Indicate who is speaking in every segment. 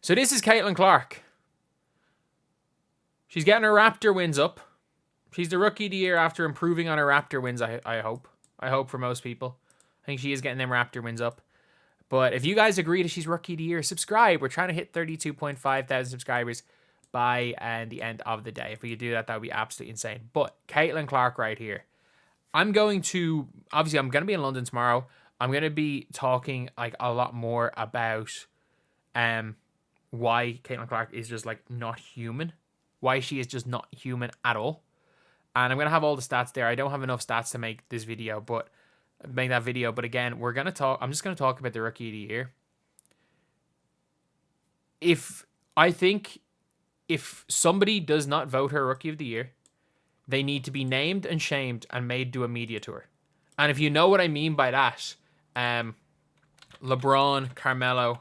Speaker 1: So this is Caitlyn Clark. She's getting her Raptor wins up. She's the Rookie of the Year after improving on her Raptor wins, I hope. I hope for most people. I think she is getting them Raptor wins up. But if you guys agree that she's Rookie of the Year, subscribe. We're trying to hit 32.5 thousand subscribers by the end of the day. If we could do that, that would be absolutely insane. But Caitlyn Clark right here. I'm going to be in London tomorrow. I'm going to be talking like a lot more about why Caitlyn Clark is just like not human. Why she is just not human at all. And I'm going to have all the stats there. I don't have enough stats to make this video, but again, I'm just going to talk about the Rookie of the Year. I think if somebody does not vote her Rookie of the Year, they need to be named and shamed and made do a media tour. And if you know what I mean by that, LeBron, Carmelo,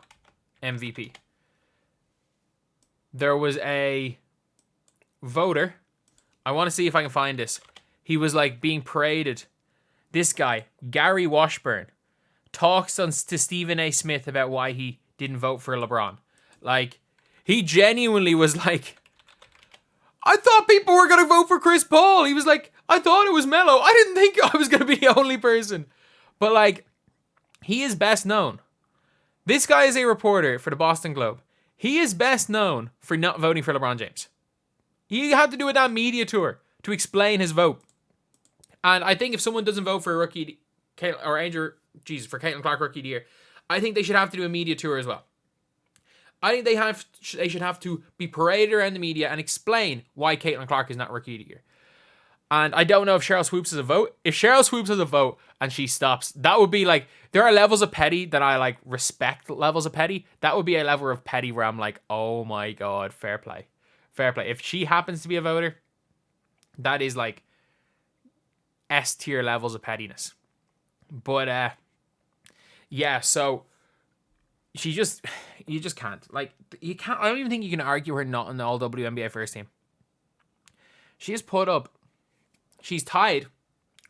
Speaker 1: MVP. There was a voter. I want to see if I can find this. He was like being paraded. This guy, Gary Washburn, talks to Stephen A. Smith about why he didn't vote for LeBron. Like, he genuinely was like, I thought people were going to vote for Chris Paul. He was like, I thought it was Melo. I didn't think I was going to be the only person. But like, he is best known. This guy is a reporter for the Boston Globe. He is best known for not voting for LeBron James. He had to do a damn media tour to explain his vote. And I think if someone doesn't vote for for Caitlyn Clark Rookie of the Year, I think they should have to do a media tour as well. I think they should have to be paraded around the media and explain why Caitlyn Clark is not Rookie of the Year. And I don't know if Cheryl Swoops has a vote. If Cheryl Swoops has a vote and she stops, that would be like, there are levels of petty that I like respect levels of petty. That would be a level of petty where I'm like, oh my God, fair play. Fair play. If she happens to be a voter, that is like S tier levels of pettiness. But yeah, so you just can't. Like, you can't. I don't even think you can argue her not in the all WNBA first team. She has put up. She's tied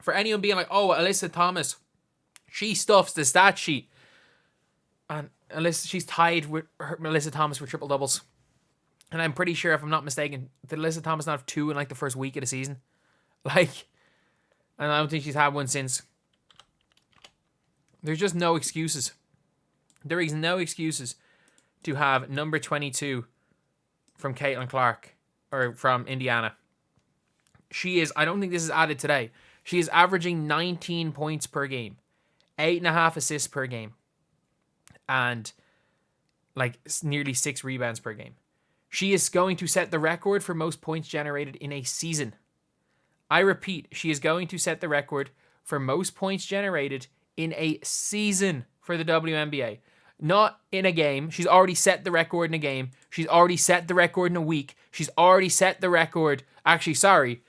Speaker 1: for anyone being like, oh, Alyssa Thomas, she stuffs the stat sheet, and she's tied with Alyssa Thomas for triple doubles. And I'm pretty sure, if I'm not mistaken, did Alyssa Thomas not have 2 in like the first week of the season? Like, and I don't think she's had one since. There's just no excuses. There is no excuses to have number 22 from Caitlyn Clark, or from Indiana. She is, I don't think this is added today, she is averaging 19 points per game, 8.5 assists per game, and like nearly 6 rebounds per game. She is going to set the record for most points generated in a season. I repeat, she is going to set the record for most points generated in a season for the WNBA. Not in a game. She's already set the record in a game. She's already set the record in a week. She's already set the record. Actually, sorry.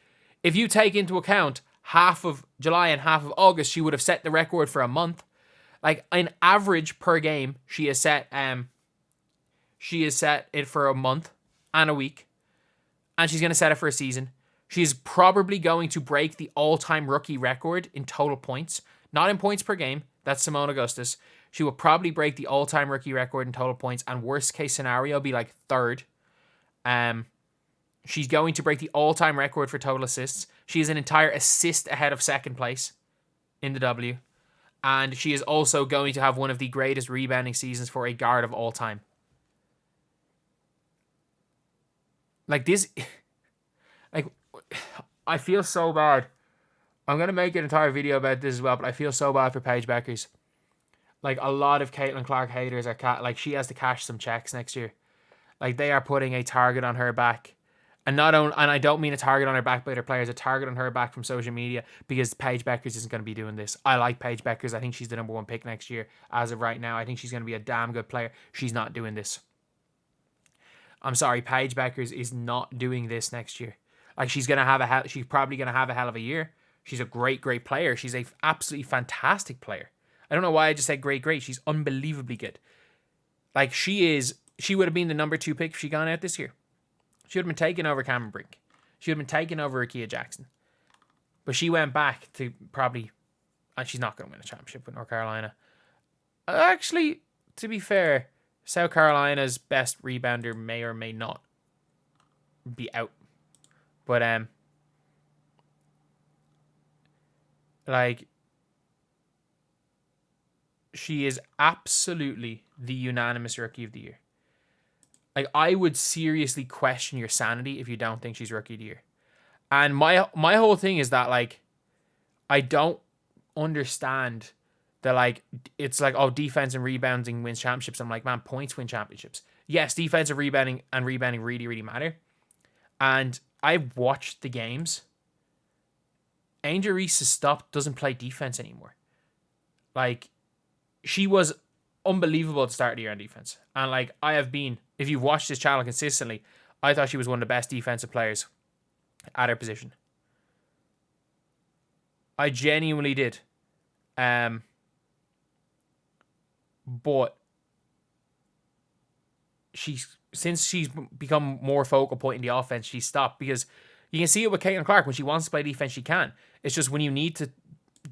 Speaker 1: If you take into account half of July and half of August, she would have set the record for a month. Like, an average per game, she has set it for a month and a week. And she's going to set it for a season. She's probably going to break the all-time rookie record in total points. Not in points per game. That's Simone Augustus. She will probably break the all-time rookie record in total points, and worst case scenario, be like third. She's going to break the all-time record for total assists. She is an entire assist ahead of second place in the W. And she is also going to have one of the greatest rebounding seasons for a guard of all time. Like this, like, I feel so bad. I'm going to make an entire video about this as well, but I feel so bad for Paige Bueckers. Like, a lot of Caitlyn Clark haters are, like, she has to cash some checks next year. Like, they are putting a target on her back. And I don't mean a target on her back by their players, a target on her back from social media, because Paige Bueckers isn't going to be doing this. I like Paige Bueckers. I think she's the number 1 pick next year. As of right now, I think she's going to be a damn good player. She's not doing this. I'm sorry, Paige Bueckers is not doing this next year. Like, she's probably going to have a hell of a year. She's a great, great player. She's a absolutely fantastic player. I don't know why I just said great, great. She's unbelievably good. Like, she would have been the number 2 pick if she'd gone out this year. She would have been taken over Cameron Brink. She would have been taken over Akia Jackson. But she went back to probably... And she's not going to win a championship with North Carolina. Actually, to be fair, South Carolina's best rebounder may or may not be out. But like, she is absolutely the unanimous rookie of the year. Like, I would seriously question your sanity if you don't think she's rookie of the year. And my whole thing is that, like, I don't understand that, like, it's like, oh, defense and rebounding wins championships. I'm like, man, points win championships. Yes, defensive rebounding and rebounding really, really matter. And I've watched the games. Angel Reese has stopped, doesn't play defense anymore. Like, she was unbelievable at the start of the year on defense. And, like, I have been, if you've watched this channel consistently, I thought she was one of the best defensive players at her position. I genuinely did. But since she's become more focal point in the offense, she's stopped, because you can see it with Caitlyn Clark. When she wants to play defense, she can. It's just when you need to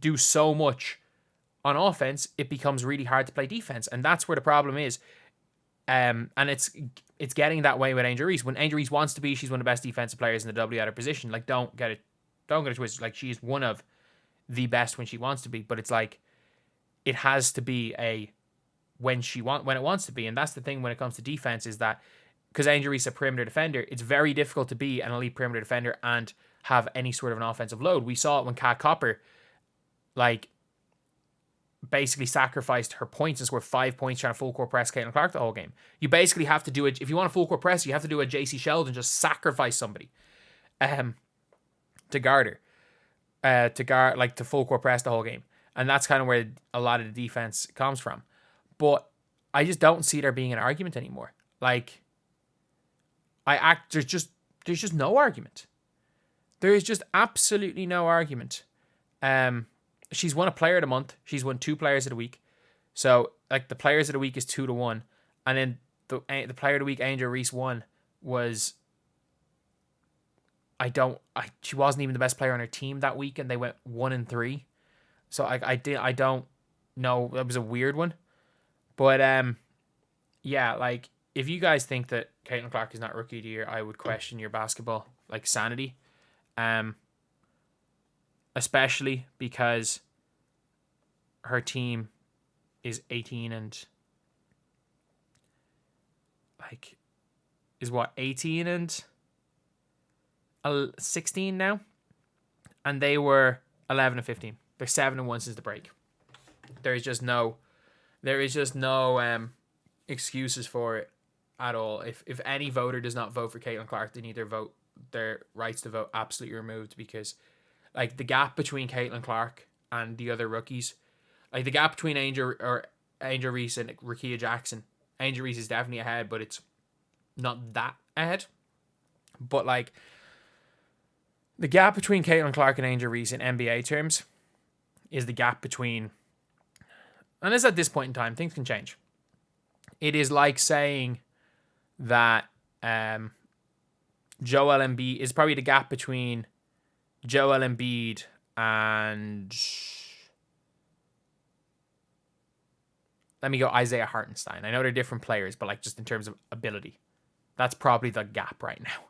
Speaker 1: do so much on offense, it becomes really hard to play defense, and that's where the problem is. And it's getting that way with Angel Reese. When Angel Reese wants to be, she's one of the best defensive players in the W at her position. Like, don't get it twisted. Like, she's one of the best when she wants to be, but it's like, it has to be when it wants to be. And that's the thing when it comes to defense, is that because Angel Reese is a perimeter defender, it's very difficult to be an elite perimeter defender and have any sort of an offensive load. We saw it when Kat Copper, like, basically sacrificed her points and scored 5 points trying to full court press Caitlyn Clark the whole game. You basically have to do it. If you want a full court press, you have to do a JC Sheldon, just sacrifice somebody to guard her. To full court press the whole game. And that's kind of where a lot of the defense comes from. But I just don't see there being an argument anymore. Like, there's just no argument. There is just absolutely no argument. She's won a player of the month. She's won 2 players of the week. So, like, the players of the week is 2-1. And then the player of the week Angel Reese won was, she wasn't even the best player on her team that week, and they went 1-3. So I don't know. That was a weird one. But yeah, like, if you guys think that Caitlyn Clark is not rookie of the year, I would question your basketball, like, sanity. Especially because her team is 18 and, like, is what, 18 and 16 now, and they were 11-15. They're 7-1 since the break. There is just no excuses for it at all. If any voter does not vote for Caitlyn Clark, they need their rights to vote absolutely removed, because, like, the gap between Caitlyn Clark and the other rookies, like, the gap between Angel Reese and Rickea Jackson, Angel Reese is definitely ahead, but it's not that ahead. But, like, the gap between Caitlyn Clark and Angel Reese in NBA terms is the gap between, and it's at this point in time, things can change. It is like saying that Joel Embiid is probably the gap between Joel Embiid and, let me go, Isaiah Hartenstein. I know they're different players, but, like, just in terms of ability, that's probably the gap right now.